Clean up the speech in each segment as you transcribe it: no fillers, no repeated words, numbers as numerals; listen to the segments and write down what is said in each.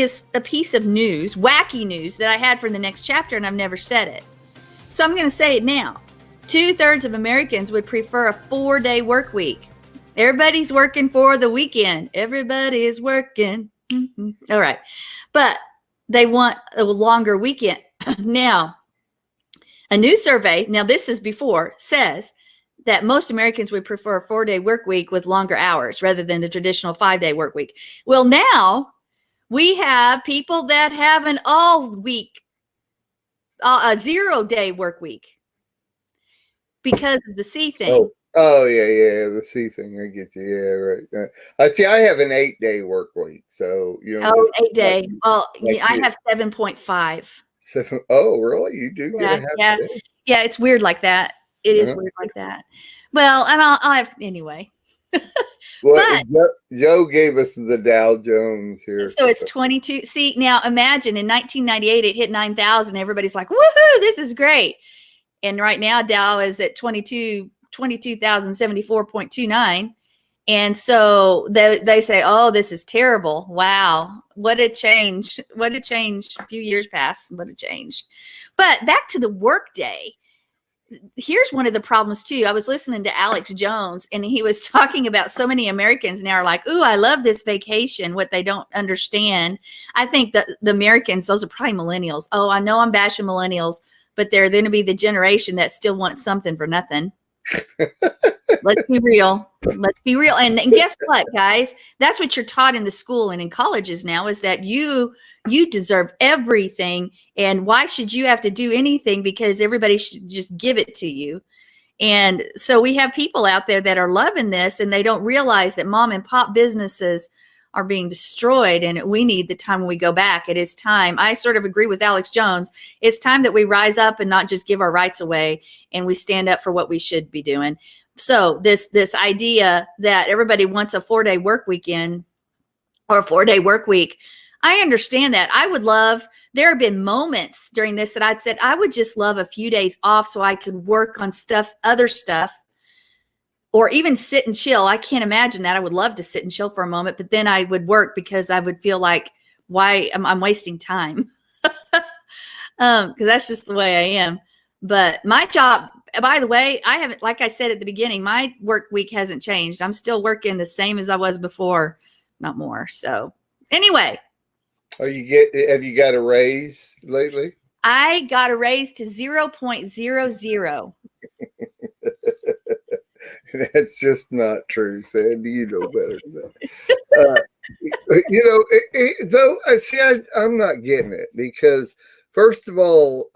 is a piece of news, wacky news, that I had for the next chapter, and I've never said it. So I'm going to say it now. 2/3 of Americans would prefer a 4-day work week. Everybody's working for the weekend. Everybody is working. All right. But they want a longer weekend. Now, a new survey, now this is before, says that most Americans would prefer a 4-day work week with longer hours rather than the traditional 5-day work week. Well, now we have people that have an all week, a 0-day work week because of the C thing. Oh yeah, the C thing. I get you. Yeah, right. I see. I have an 8-day work week, so 8-day. Well, I have 7.5. Oh, really? You do get a half day? Yeah. It's weird like that. It is weird like that. Well, and I'll have anyway. Well, Joe gave us the Dow Jones here. So it's 22. See, now imagine in 1998 it hit 9,000. Everybody's like, woohoo, this is great. And right now Dow is at 22,074.29. And so they say, oh, this is terrible. Wow. What a change. What a change. A few years past. What a change. But back to the work day. Here's one of the problems too. I was listening to Alex Jones, and he was talking about so many Americans now are like, ooh, I love this vacation. What they don't understand. I think that the Americans, those are probably millennials. Oh, I know I'm bashing millennials, but they're going to be the generation that still wants something for nothing. Let's be real. Let's be real. And guess what, guys? That's what you're taught in the school and in colleges now, is that you deserve everything. And why should you have to do anything? Because everybody should just give it to you. And so we have people out there that are loving this, and they don't realize that mom and pop businesses are being destroyed, and we need the time when we go back. It is time. I sort of agree with Alex Jones. It's time that we rise up and not just give our rights away, and we stand up for what we should be doing. So this idea that everybody wants a 4-day work weekend or a 4-day work week, I understand that. I would love, there have been moments during this that I'd said, I would just love a few days off so I could work on other stuff, or even sit and chill. I can't imagine that. I would love to sit and chill for a moment, but then I would work because I would feel like, why I'm wasting time. Because that's just the way I am. But my job, by the way, I haven't, like I said at the beginning, my work week hasn't changed. I'm still working the same as I was before, not more. So anyway. Have you got a raise lately? I got a raise to 0.00. That's just not true, Sandy. You know better than that. Though, I'm not getting it, because first of all,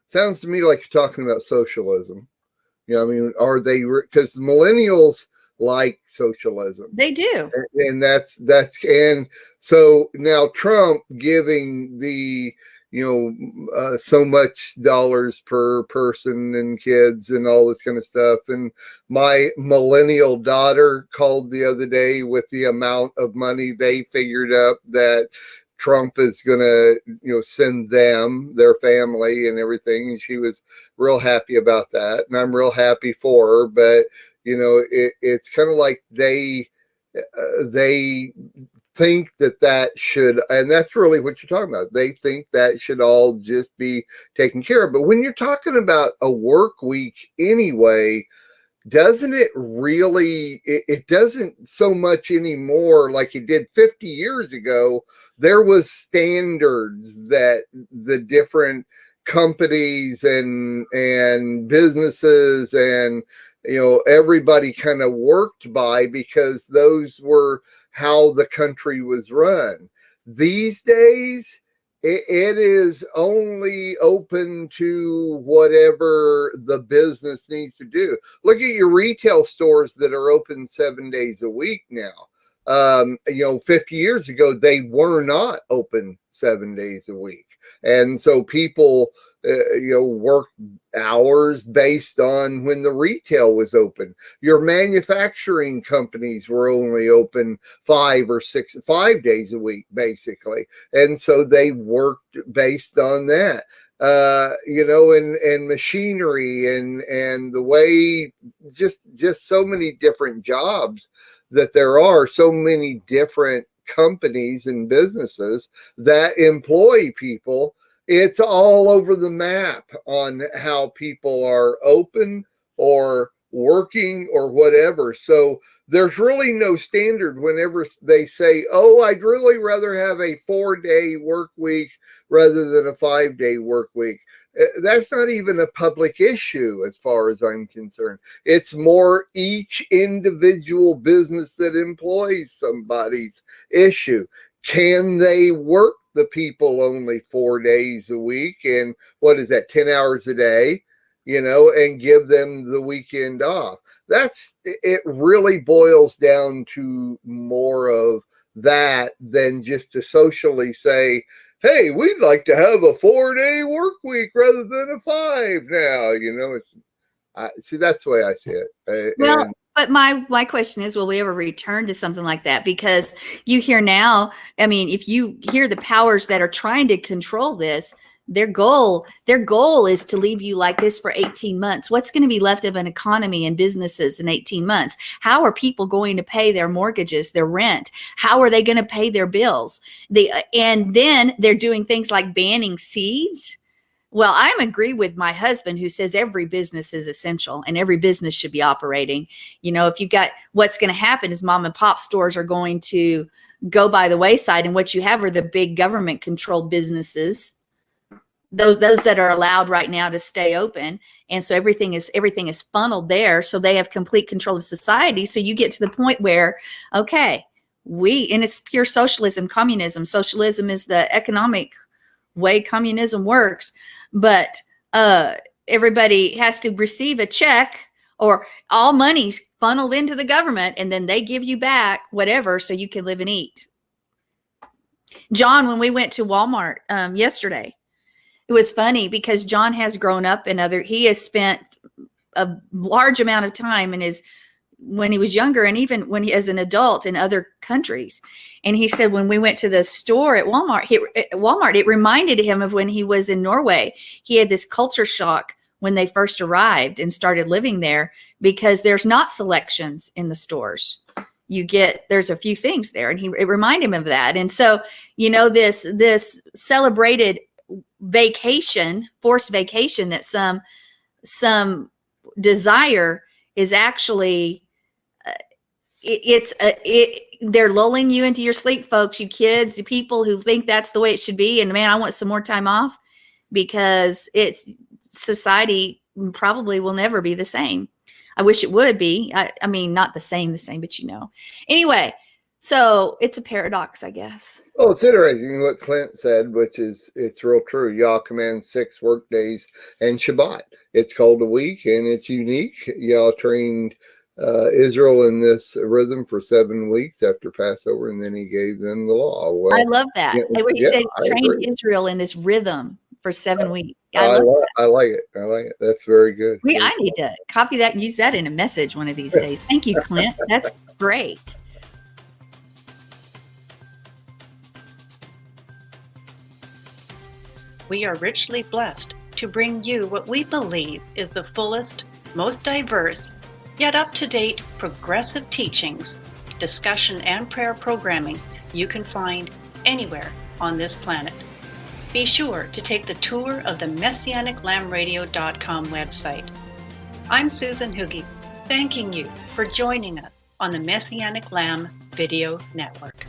sounds to me like you're talking about socialism. Are they? Because the millennials like socialism. They do, and that's and so now Trump giving the so much dollars per person and kids and all this kind of stuff. And my millennial daughter called the other day with the amount of money they figured out that Trump is going to, send them, their family and everything. And she was real happy about that. And I'm real happy for her. But, it's kind of like they think that should, and that's really what you're talking about. They think that should all just be taken care of. But when you're talking about a work week anyway, doesn't it really, it doesn't so much anymore like it did 50 years ago. There was standards that the different companies and businesses and everybody kind of worked by, because those were how the country was run. These days, it is only open to whatever the business needs to do. Look at your retail stores that are open 7 days a week now. 50 years ago, they were not open 7 days a week. And so people, work hours based on when the retail was open. Your manufacturing companies were only open 5 days a week, basically. And so they worked based on that. And machinery and the way, just so many different jobs that there are, so many different companies and businesses that employ people, it's all over the map on how people are open or working or whatever. So there's really no standard whenever they say, oh, I'd really rather have a 4-day work week rather than a 5-day work week. That's not even a public issue as far as I'm concerned. It's more each individual business that employs somebody's issue. Can they work the people only 4 days a week and what is that, 10 hours a day, and give them the weekend off? It really boils down to more of that than just to socially say, hey, we'd like to have a 4-day work week rather than a 5 now. See, that's the way I see it. Well, but my question is, will we ever return to something like that? Because you hear now, I mean, if you hear the powers that are trying to control this, their goal is to leave you like this for 18 months. What's going to be left of an economy and businesses in 18 months? How are people going to pay their mortgages, their rent? How are they going to pay their bills? And then they're doing things like banning seeds. Well, I agree with my husband who says every business is essential and every business should be operating. If you got, what's going to happen is mom and pop stores are going to go by the wayside, and what you have are the big government controlled businesses, those that are allowed right now to stay open. And so everything is funneled there. So they have complete control of society. So you get to the point where, okay, and it's pure socialism, communism. Socialism is the economic way communism works, but everybody has to receive a check, or all money's funneled into the government, and then they give you back whatever so you can live and eat. John, when we went to Walmart yesterday, it was funny because John has grown up he has spent a large amount of time when he was younger and even when he as an adult in other countries. And he said, when we went to the store at Walmart, it reminded him of when he was in Norway. He had this culture shock when they first arrived and started living there, because there's not selections in the stores. There's a few things there, and it reminded him of that. And so, this celebrated forced vacation that some desire is actually, they're lulling you into your sleep, folks, you kids, the people who think that's the way it should be. And man, I want some more time off, because society probably will never be the same. I wish it would be. I mean, not the same, but anyway, so it's a paradox, I guess. Oh, it's interesting what Clint said, which is, it's real true. Yah commands 6 work days and Shabbat. It's called a week and it's unique. Yah trained Israel in this rhythm for 7 weeks after Passover, and then he gave them the law. Well, I love that. He said trained Israel in this rhythm for 7 weeks. I like it. That's very good. I need to copy that and use that in a message one of these days. Thank you, Clint. That's great. We are richly blessed to bring you what we believe is the fullest, most diverse, yet up-to-date progressive teachings, discussion, and prayer programming you can find anywhere on this planet. Be sure to take the tour of the MessianicLambRadio.com website. I'm Susan Hoogie, thanking you for joining us on the Messianic Lamb Video Network.